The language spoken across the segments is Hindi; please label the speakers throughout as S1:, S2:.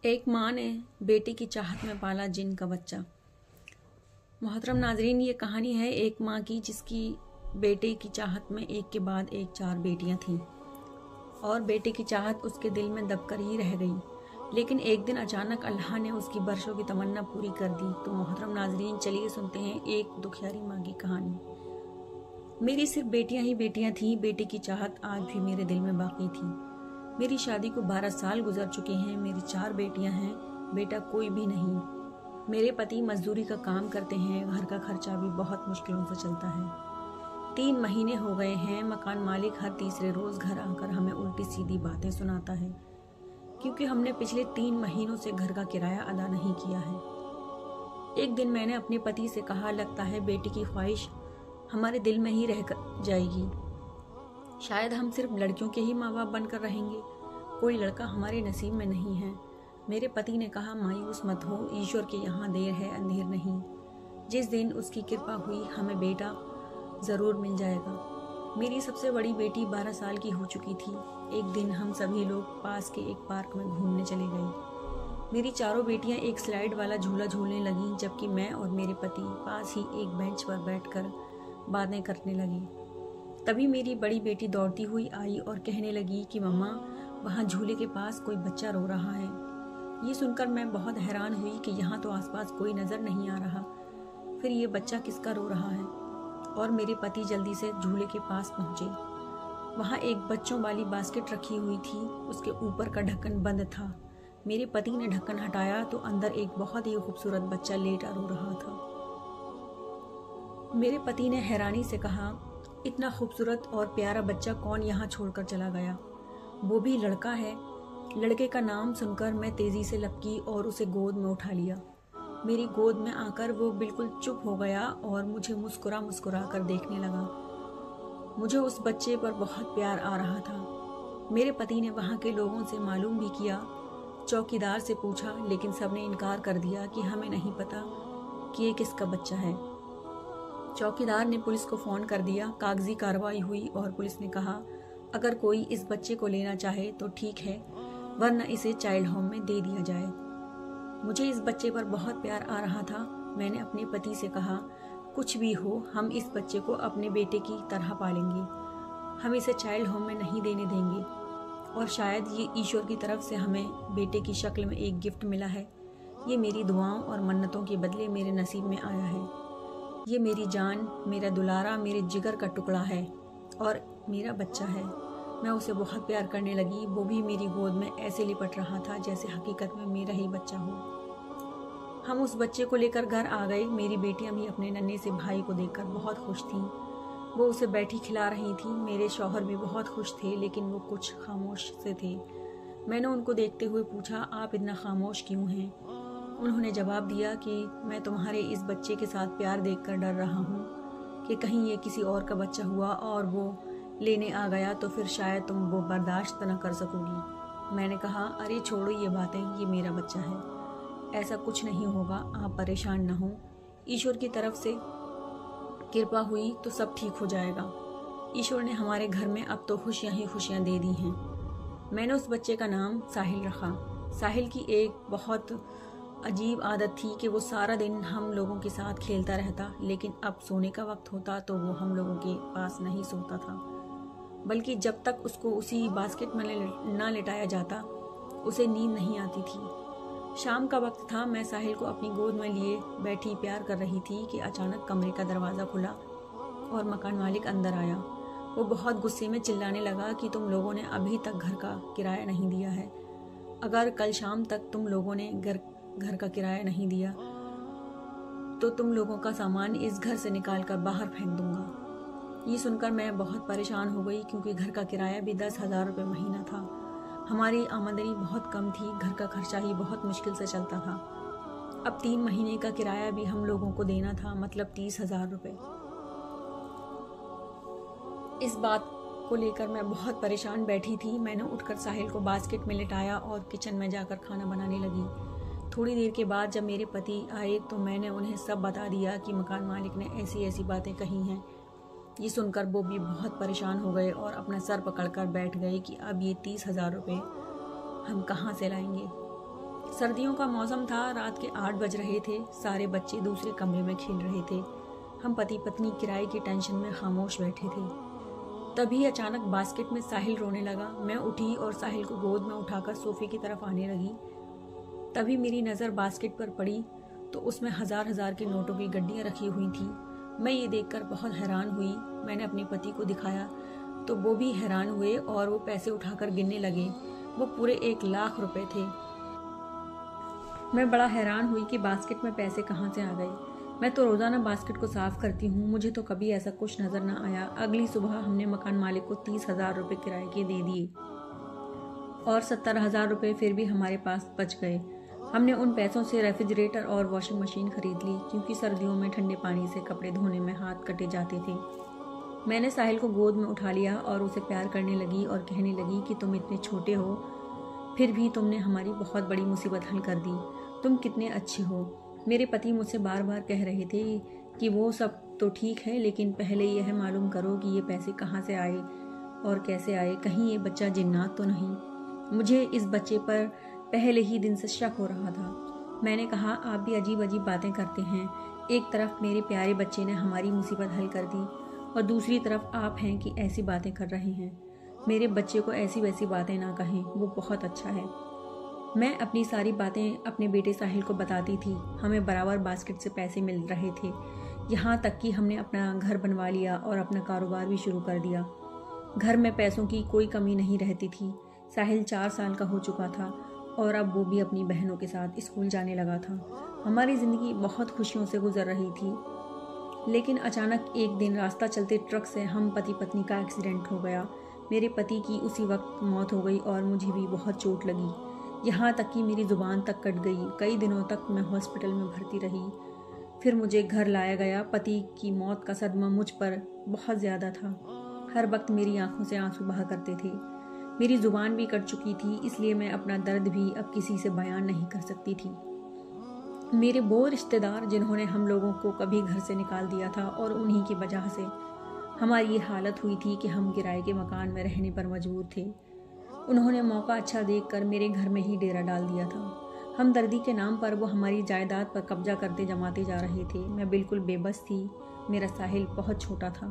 S1: एक माँ ने बेटी की चाहत में पाला जिन का बच्चा। मोहतरम नाजरीन, ये कहानी है एक माँ की जिसकी बेटे की चाहत में एक के बाद एक 4 बेटियां थीं और बेटे की चाहत उसके दिल में दबकर ही रह गई। लेकिन एक दिन अचानक अल्लाह ने उसकी बरसों की तमन्ना पूरी कर दी। तो मोहतरम नाजरीन, चलिए सुनते हैं एक दुखियारी माँ की कहानी। मेरी सिर्फ बेटियां ही बेटियां थीं। बेटे की चाहत आज भी मेरे दिल में बाकी थी। मेरी शादी को 12 साल गुजर चुके हैं। मेरी 4 बेटियां हैं, बेटा कोई भी नहीं। मेरे पति मजदूरी का काम करते हैं। घर का खर्चा भी बहुत मुश्किलों से चलता है। 3 महीने हो गए हैं। मकान मालिक हर तीसरे रोज घर आकर हमें उल्टी सीधी बातें सुनाता है क्योंकि हमने पिछले 3 महीनों से घर का किराया अदा नहीं किया है। एक दिन मैंने अपने पति से कहा, लगता है बेटी की ख्वाहिश हमारे दिल में ही रह जाएगी। शायद हम सिर्फ लड़कियों के ही माँ बाप बनकर रहेंगे, कोई लड़का हमारे नसीब में नहीं है। मेरे पति ने कहा, मायूस मत हो, ईश्वर के यहाँ देर है अंधेर नहीं। जिस दिन उसकी कृपा हुई हमें बेटा ज़रूर मिल जाएगा। मेरी सबसे बड़ी बेटी 12 साल की हो चुकी थी। एक दिन हम सभी लोग पास के एक पार्क में घूमने चले गए। मेरी चारों बेटियां एक स्लाइड वाला झूला झूलने लगीं, जबकि मैं और मेरे पति पास ही एक बेंच पर बैठकर बातें करने लगे। तभी मेरी बड़ी बेटी दौड़ती हुई आई और कहने लगी कि मम्मा, वहाँ झूले के पास कोई बच्चा रो रहा है। ये सुनकर मैं बहुत हैरान हुई कि यहाँ तो आसपास कोई नज़र नहीं आ रहा, फिर ये बच्चा किसका रो रहा है। और मेरे पति जल्दी से झूले के पास पहुँचे। वहाँ एक बच्चों वाली बास्केट रखी हुई थी, उसके ऊपर का ढक्कन बंद था। मेरे पति ने ढक्कन हटाया तो अंदर एक बहुत ही खूबसूरत बच्चा लेटा रो रहा था। मेरे पति ने हैरानी से कहा, इतना खूबसूरत और प्यारा बच्चा कौन यहाँ छोड़कर चला गया? वो भी लड़का है। लड़के का नाम सुनकर मैं तेजी से लपकी और उसे गोद में उठा लिया। मेरी गोद में आकर वो बिल्कुल चुप हो गया और मुझे मुस्कुरा मुस्कुरा कर देखने लगा। मुझे उस बच्चे पर बहुत प्यार आ रहा था। मेरे पति ने वहाँ के लोगों से मालूम भी किया, चौकीदार से पूछा, लेकिन सबने इनकार कर दिया कि हमें नहीं पता कि ये किसका बच्चा है। चौकीदार ने पुलिस को फ़ोन कर दिया। कागजी कार्रवाई हुई और पुलिस ने कहा, अगर कोई इस बच्चे को लेना चाहे तो ठीक है, वरना इसे चाइल्ड होम में दे दिया जाए। मुझे इस बच्चे पर बहुत प्यार आ रहा था। मैंने अपने पति से कहा, कुछ भी हो, हम इस बच्चे को अपने बेटे की तरह पालेंगे। हम इसे चाइल्ड होम में नहीं देने देंगे। और शायद ये ईश्वर की तरफ से हमें बेटे की शक्ल में एक गिफ्ट मिला है। ये मेरी दुआओं और मन्नतों के बदले मेरे नसीब में आया है। ये मेरी जान, मेरा दुलारा, मेरे जिगर का टुकड़ा है और मेरा बच्चा है। मैं उसे बहुत प्यार करने लगी। वो भी मेरी गोद में ऐसे लिपट रहा था जैसे हकीकत में मेरा ही बच्चा हो। हम उस बच्चे को लेकर घर आ गए। मेरी बेटियां भी अपने नन्हे से भाई को देखकर बहुत खुश थीं। वो उसे बैठी खिला रही थीं। मेरे शौहर भी बहुत खुश थे, लेकिन वो कुछ खामोश से थे। मैंने उनको देखते हुए पूछा, आप इतना खामोश क्यों हैं? उन्होंने जवाब दिया कि मैं तुम्हारे इस बच्चे के साथ प्यार देखकर डर रहा हूँ कि कहीं ये किसी और का बच्चा हुआ और वो लेने आ गया तो फिर शायद तुम वो बर्दाश्त न कर सकोगी। मैंने कहा, अरे छोड़ो ये बातें, ये मेरा बच्चा है, ऐसा कुछ नहीं होगा, आप परेशान न हो। ईश्वर की तरफ से कृपा हुई तो सब ठीक हो जाएगा। ईश्वर ने हमारे घर में अब तो खुशियाँ ही खुशियाँ दे दी हैं। मैंने उस बच्चे का नाम साहिल रखा। साहिल की एक बहुत अजीब आदत थी कि वो सारा दिन हम लोगों के साथ खेलता रहता, लेकिन अब सोने का वक्त होता तो वो हम लोगों के पास नहीं सोता था, बल्कि जब तक उसको उसी बास्केट में ना लेटाया जाता उसे नींद नहीं आती थी। शाम का वक्त था। मैं साहिल को अपनी गोद में लिए बैठी प्यार कर रही थी कि अचानक कमरे का दरवाज़ा खुला और मकान मालिक अंदर आया। वो बहुत गुस्से में चिल्लाने लगा कि तुम लोगों ने अभी तक घर का किराया नहीं दिया है। अगर कल शाम तक तुम लोगों ने घर का किराया नहीं दिया तो तुम लोगों का सामान इस घर से निकाल कर बाहर फेंक दूंगा। ये सुनकर मैं बहुत परेशान हो गई क्योंकि घर का किराया भी 10,000 रुपये महीना था। हमारी आमदनी बहुत कम थी, घर का खर्चा ही बहुत मुश्किल से चलता था। अब 3 महीने का किराया भी हम लोगों को देना था, मतलब 30,000 रुपये। इस बात को लेकर मैं बहुत परेशान बैठी थी। मैंने उठकर साहिल को बास्केट में लिटाया और किचन में जाकर खाना बनाने लगी। थोड़ी देर के बाद जब मेरे पति आए तो मैंने उन्हें सब बता दिया कि मकान मालिक ने ऐसी ऐसी बातें कही हैं। ये सुनकर वो भी बहुत परेशान हो गए और अपना सर पकड़कर बैठ गए कि अब ये 30,000 रुपये हम कहाँ से लाएंगे। सर्दियों का मौसम था। रात के 8 बज रहे थे। सारे बच्चे दूसरे कमरे में खेल रहे थे। हम पति पत्नी किराए की टेंशन में खामोश बैठे थे। तभी अचानक बास्केट में साहिल रोने लगा। मैं उठी और साहिल को गोद में उठाकर सोफे की तरफ आने लगी। तभी मेरी नज़र बास्केट पर पड़ी तो उसमें हजार के नोटों की गड्डियाँ रखी हुई थी। मैं ये देखकर बहुत हैरान हुई। मैंने अपने पति को दिखाया तो वो भी हैरान हुए और वो पैसे उठाकर गिनने लगे। वो पूरे 1 लाख रुपए थे। मैं बड़ा हैरान हुई कि बास्केट में पैसे कहाँ से आ गए। मैं तो रोज़ाना बास्केट को साफ करती हूँ, मुझे तो कभी ऐसा कुछ नज़र न आया। अगली सुबह हमने मकान मालिक को 30,000 रुपये किराए के दे दिए और 70,000 रुपये फिर भी हमारे पास बच गए। हमने उन पैसों से रेफ्रिजरेटर और वॉशिंग मशीन खरीद ली, क्योंकि सर्दियों में ठंडे पानी से कपड़े धोने में हाथ कटे जाते थे। मैंने साहिल को गोद में उठा लिया और उसे प्यार करने लगी और कहने लगी कि तुम इतने छोटे हो, फिर भी तुमने हमारी बहुत बड़ी मुसीबत हल कर दी। तुम कितने अच्छे हो। मेरे पति मुझसे बार बार कह रहे थे कि वो सब तो ठीक है, लेकिन पहले यह मालूम करो कि ये पैसे कहाँ से आए और कैसे आए। कहीं ये बच्चा जिन्नात तो नहीं। मुझे इस बच्चे पर पहले ही दिन से शक हो रहा था। मैंने कहा, आप भी अजीब अजीब बातें करते हैं। एक तरफ मेरे प्यारे बच्चे ने हमारी मुसीबत हल कर दी और दूसरी तरफ आप हैं कि ऐसी बातें कर रहे हैं। मेरे बच्चे को ऐसी वैसी बातें ना कहें, वो बहुत अच्छा है। मैं अपनी सारी बातें अपने बेटे साहिल को बताती थी। हमें बराबर बास्केट से पैसे मिल रहे थे, यहाँ तक कि हमने अपना घर बनवा लिया और अपना कारोबार भी शुरू कर दिया। घर में पैसों की कोई कमी नहीं रहती थी। साहिल 4 साल का हो चुका था और अब वो भी अपनी बहनों के साथ स्कूल जाने लगा था। हमारी ज़िंदगी बहुत खुशियों से गुजर रही थी। लेकिन अचानक एक दिन रास्ता चलते ट्रक से हम पति पत्नी का एक्सीडेंट हो गया। मेरे पति की उसी वक्त मौत हो गई और मुझे भी बहुत चोट लगी, यहाँ तक कि मेरी ज़ुबान तक कट गई। कई दिनों तक मैं हॉस्पिटल में भर्ती रही। फिर मुझे घर लाया गया। पति की मौत का सदमा मुझ पर बहुत ज़्यादा था। हर वक्त मेरी आंखों से आंसू बहा करते थे। मेरी ज़ुबान भी कट चुकी थी, इसलिए मैं अपना दर्द भी अब किसी से बयान नहीं कर सकती थी। मेरे वो रिश्तेदार जिन्होंने हम लोगों को कभी घर से निकाल दिया था और उन्हीं की वजह से हमारी ये हालत हुई थी कि हम किराए के मकान में रहने पर मजबूर थे। उन्होंने मौका अच्छा देखकर मेरे घर में ही डेरा डाल दिया था। हमदर्दी के नाम पर वो हमारी जायदाद पर कब्जा करते जमाते जा रहे थे। मैं बिल्कुल बेबस थी। मेरा साहिल बहुत छोटा था।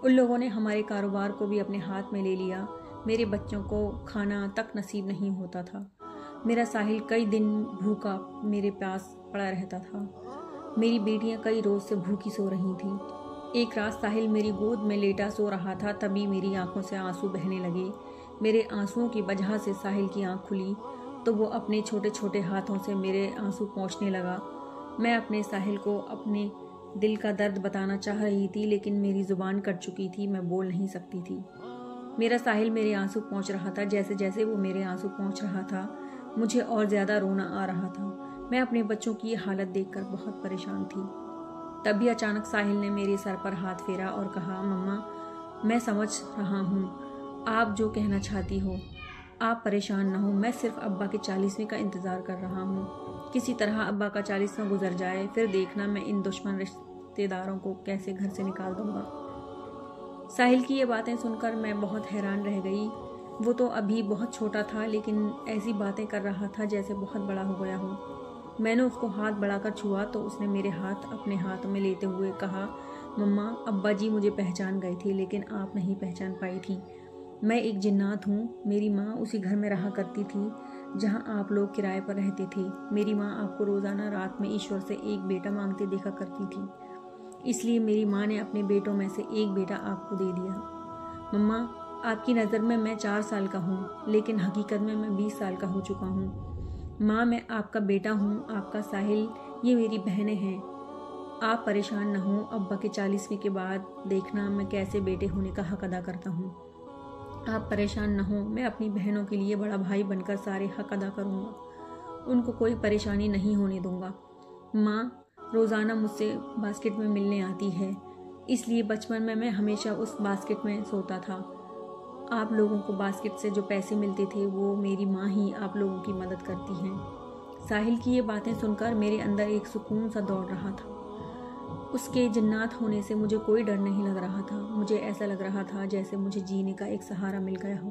S1: उन लोगों ने हमारे कारोबार को भी अपने हाथ में ले लिया। मेरे बच्चों को खाना तक नसीब नहीं होता था। मेरा साहिल कई दिन भूखा मेरे पास पड़ा रहता था। मेरी बेटियां कई रोज से भूखी सो रही थीं। एक रात साहिल मेरी गोद में लेटा सो रहा था, तभी मेरी आंखों से आंसू बहने लगे। मेरे आंसुओं की वजह से साहिल की आंख खुली तो वो अपने छोटे छोटे हाथों से मेरे आंसू पोंछने लगा। मैं अपने साहिल को अपने दिल का दर्द बताना चाह रही थी, लेकिन मेरी ज़ुबान कट चुकी थी। मैं बोल नहीं सकती थी। मेरा साहिल मेरे आंसू पोंछ रहा था। जैसे जैसे वो मेरे आंसू पोंछ रहा था, मुझे और ज़्यादा रोना आ रहा था। मैं अपने बच्चों की ये हालत देखकर बहुत परेशान थी। तभी अचानक साहिल ने मेरे सर पर हाथ फेरा और कहा, मम्मा, मैं समझ रहा हूँ आप जो कहना चाहती हो। आप परेशान न हो। मैं सिर्फ अब्बा के 40वें का इंतज़ार कर रहा हूँ। किसी तरह अब्बा का 40वां गुजर जाए, फिर देखना मैं इन दुश्मन रिश्तेदारों को कैसे घर से निकाल दूंगा। साहिल की ये बातें सुनकर मैं बहुत हैरान रह गई। वो तो अभी बहुत छोटा था, लेकिन ऐसी बातें कर रहा था जैसे बहुत बड़ा हो गया हो। मैंने उसको हाथ बढ़ाकर छुआ तो उसने मेरे हाथ अपने हाथ में लेते हुए कहा, मम्मा, अब्बा जी मुझे पहचान गए थे, लेकिन आप नहीं पहचान पाई थी। मैं एक जिन्नात हूँ। मेरी माँ उसी घर में रहा करती थी जहाँ आप लोग किराए पर रहते थे। मेरी माँ आपको रोज़ाना रात में ईश्वर से एक बेटा मांगते देखा करती थी, इसलिए मेरी माँ ने अपने बेटों में से एक बेटा आपको दे दिया। मम्मा, आपकी नज़र में मैं 4 साल का हूँ, लेकिन हकीकत में मैं 20 साल का हो चुका हूँ। माँ, मैं आपका बेटा हूँ, आपका साहिल, ये मेरी बहनें हैं। आप परेशान न हो। अब्बा के 40वें के बाद देखना मैं कैसे बेटे होने का हक अदा करता हूँ। आप परेशान न हो। मैं अपनी बहनों के लिए बड़ा भाई बनकर सारे हक अदा करूँगा। उनको कोई परेशानी नहीं होने दूंगा। माँ रोज़ाना मुझसे बास्केट में मिलने आती है, इसलिए बचपन में मैं हमेशा उस बास्केट में सोता था। आप लोगों को बास्केट से जो पैसे मिलते थे वो मेरी माँ ही आप लोगों की मदद करती हैं। साहिल की ये बातें सुनकर मेरे अंदर एक सुकून सा दौड़ रहा था। उसके जिन्नात होने से मुझे कोई डर नहीं लग रहा था। मुझे ऐसा लग रहा था जैसे मुझे जीने का एक सहारा मिल गया हो।